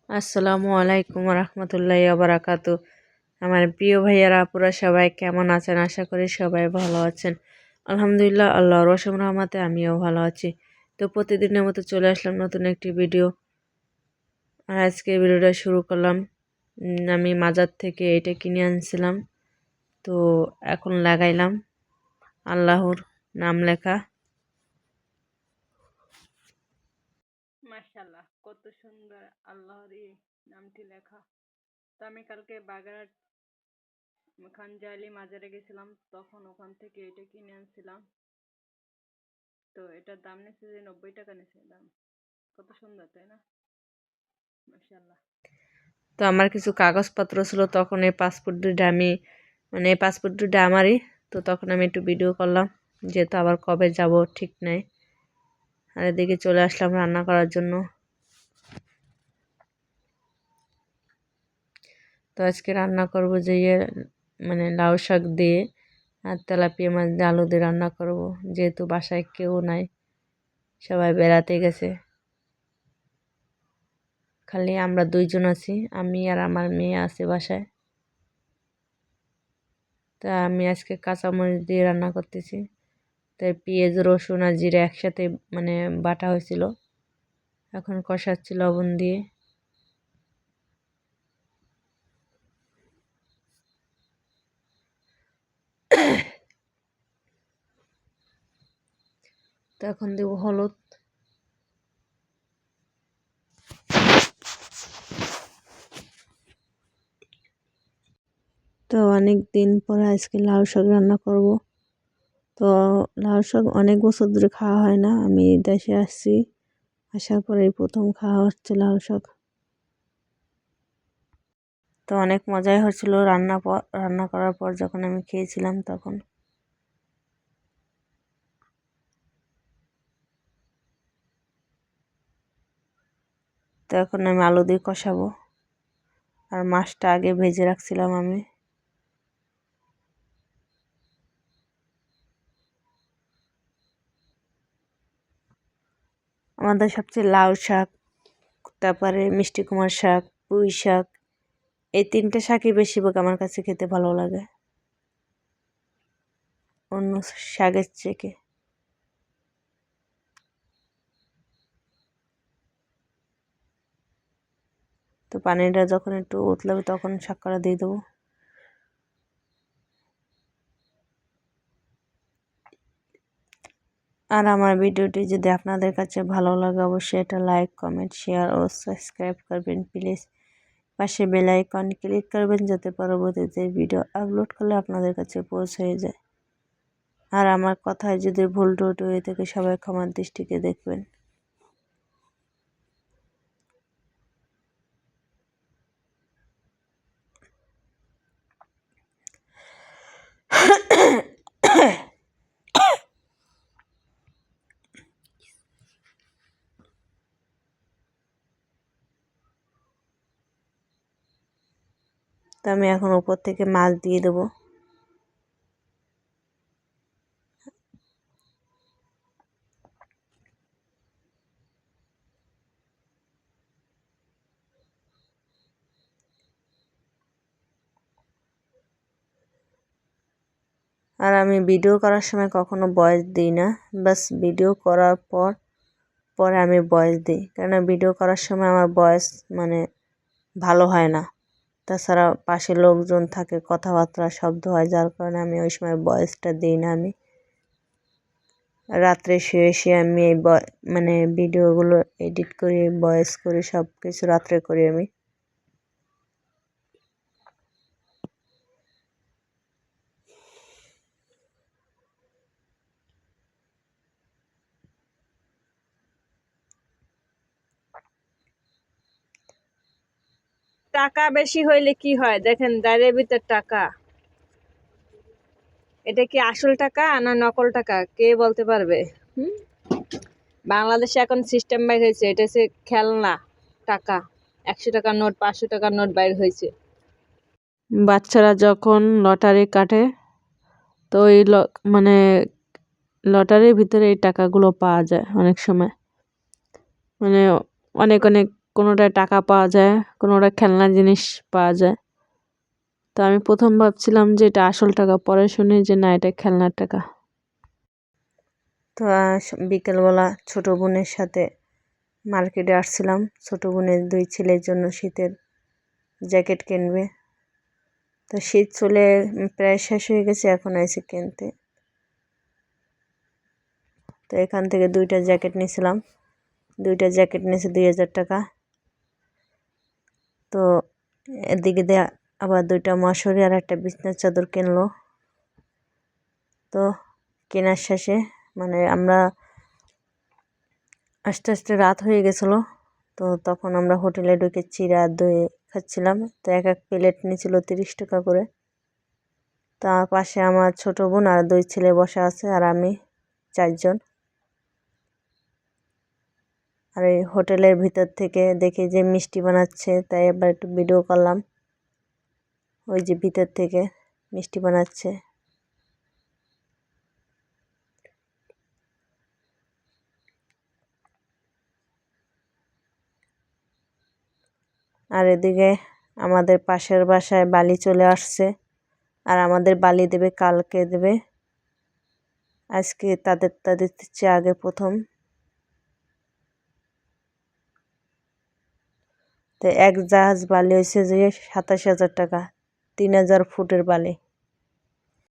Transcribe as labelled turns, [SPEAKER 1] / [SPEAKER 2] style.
[SPEAKER 1] আসসালামু আলাইকুম রহমতুল্লাহি বারাকাতু। আমার প্রিয় ভাইয়ারা আপুরা সবাই কেমন আছেন? আশা করি সবাই ভালো আছেন। আলহামদুলিল্লাহ, আল্লাহর অসীম রহমতে আমিও ভালো আছি। তো প্রতিদিনের মতো চলে আসলাম নতুন একটি ভিডিও। আর আজকে ভিডিওটা শুরু করলাম। আমি মাজার থেকে এটা কিনে আনছিলাম, তো এখন লাগাইলাম। আল্লাহর নাম লেখা। মাশাআল্লাহ, কত সুন্দর আল্লাহর এই নামটি লেখা। তো আমি কালকে বাগেরহাট খানজালি মাজারে গেছিলাম, তখন ওখান থেকে এটা কিনে আনছিলাম। তো এটার দাম নিচ্ছে যে 90 টাকা নিচ্ছে দাম। কত সুন্দর, তাই না? মাশাআল্লাহ। তো আমার কিছু কাগজপত্র ছিল, তখন এই পাসপোর্ট দুইটা আমি এই পাসপোর্ট দুইটা আমারই। তো তখন আমি একটু ভিডিও করলাম, যেহেতু আবার কবে যাব ঠিক নাই। আর এদিকে চলে আসলাম রান্না করার জন্য। তো আজকে রান্না করব যে লাউ শাক দিয়ে আর তেলাপিয়া মাছ দিয়ে আলু দিয়ে রান্না করব, যেহেতু বাসায় কেউ নাই, সবাই বেড়াতে গেছে। খালি আমরা দুইজন আছি, আমি আর আমার মেয়ে আছে বাসায়। তা আমি আজকে কাঁচামরিচ দিয়ে রান্না করতেছি। তাই পেঁয়াজ রসুন আর জিরা একসাথে বাটা হয়েছিল, এখন কষাচ্ছি লবণ দিয়ে। তো এখন দেব হলুদ। তো অনেক দিন পরে আজকে লাউ শাক রান্না করব। তো লাউ শাক অনেক বছর ধরে খাওয়া হয় না, আমি দেশে আসছি, আসার পরেই প্রথম খাওয়া হচ্ছে লাউ শাক। তো অনেক মজাই হচ্ছিল রান্না করার পর যখন আমি খেয়েছিলাম তখন। তো এখন আমি আলু দিয়ে কষাবো। আর মাছটা আগে ভেজে রাখছিলাম আমি। আমাদের সবচেয়ে লাউ শাক, তারপরে মিষ্টি কুমার শাক, পুঁই শাক, এই তিনটে শাকই বেশিরভাগ আমার কাছে খেতে ভালো লাগে অন্য শাকের থেকে। তো পানিটা যখন একটু উতলাবে তখন শাকটা দিয়ে দেবো। আর আমার ভিডিওটি যদি আপনাদের কাছে ভালো লাগে অবশ্যই এটা লাইক, কমেন্ট, শেয়ার ও সাবস্ক্রাইব করবেন প্লিজ। পাশে বেল আইকন ক্লিক করবেন যাতে পরবর্তীতে ভিডিও আপলোড করলে আপনাদের কাছে পৌঁছে যায়। আর আমার কথায় যদি ভুল ত্রুটি হয়ে থাকে সবাই ক্ষমার দৃষ্টিতে দেখবেন। তো আমি এখন উপর থেকে মাছ দিয়ে দেবো। আর আমি ভিডিও করার সময় কখনো ভয়েস দিই না, বাস ভিডিও করার পরে আমি ভয়েস দিই, কেননা ভিডিও করার সময় আমার ভয়েস ভালো হয় না। তাছাড়া পাশে লোকজন থাকে, কথাবার্তা শব্দ হয়, যার কারণে আমি ওই সময় ভয়েসটা দিই না। আমি রাত্রে শুয়ে শুয়ে আমি এই ভিডিওগুলো এডিট করি, ভয়েস করি, সব কিছু রাত্রে করি আমি। টাকা বেশি হইলে কি হয় দেখেন, দাঁড়ের ভিতর টাকা। এটা কি আসল টাকা না নকল টাকা কে বলতে পারবে? বাংলাদেশে এখন সিস্টেম বাইর হয়েছে, এটা হচ্ছে খেলনা টাকা। 100 টাকার নোট, 500 টাকার নোট বাইর হয়েছে। বাচ্চারা যখন লটারি কাটে, তো এই লটারির ভিতরে এই টাকাগুলো পাওয়া যায় অনেক সময়। মানে অনেক অনেক
[SPEAKER 2] কোনোটায় টাকা পাওয়া যায়, কোনোটা খেলনা জিনিস পাওয়া যায়। তো আমি প্রথম ভাবছিলাম যে এটা আসল টাকা, পরে শুনি যে না, এটা খেলনার টাকা। তো বিকেলবেলা ছোট বোনের সাথে মার্কেটে আসছিলাম। ছোট বোনের 2 ছেলের জন্য শীতের জ্যাকেট কিনবে। তো শীত চলে প্রায় শেষ হয়ে গেছে, এখন আইসি কিনতে। তো এখান থেকে 2টা জ্যাকেট নিয়েছিলাম। 2টা জ্যাকেট নিয়েছে 2000 টাকা। তো এদিকে দিয়ে আবার 2টা মশারি আর একটা বিছনার চাদর কিনলো। তো কেনার শেষে মানে আমরা আস্তে আস্তে রাত হয়ে গেছিলো। তো তখন আমরা হোটেলে ঢুকে চিড়া দই খাচ্ছিলাম। তো এক প্লেট নিয়েছিল 30 টাকা করে। তার পাশে আমার ছোট বোন আর 2 ছেলে বসা আছে, আর আমি 4 জন। আর এই হোটেলের ভিতর থেকে দেখি যে মিষ্টি বানাচ্ছে, তাই এবার একটু ভিডিও করলাম। ওই যে ভিতর থেকে মিষ্টি বানাচ্ছে। আর এদিকে আমাদের পাশের বাসায় বালি চলে আসছে, আর আমাদের বালি দেবে, কালকে দেবে। আজকে তাদের চেয়ে আগে প্রথম। তো 1 জাহাজ বালি হয়েছে যে 27,000 টাকা, 3000 ফুটের বালি।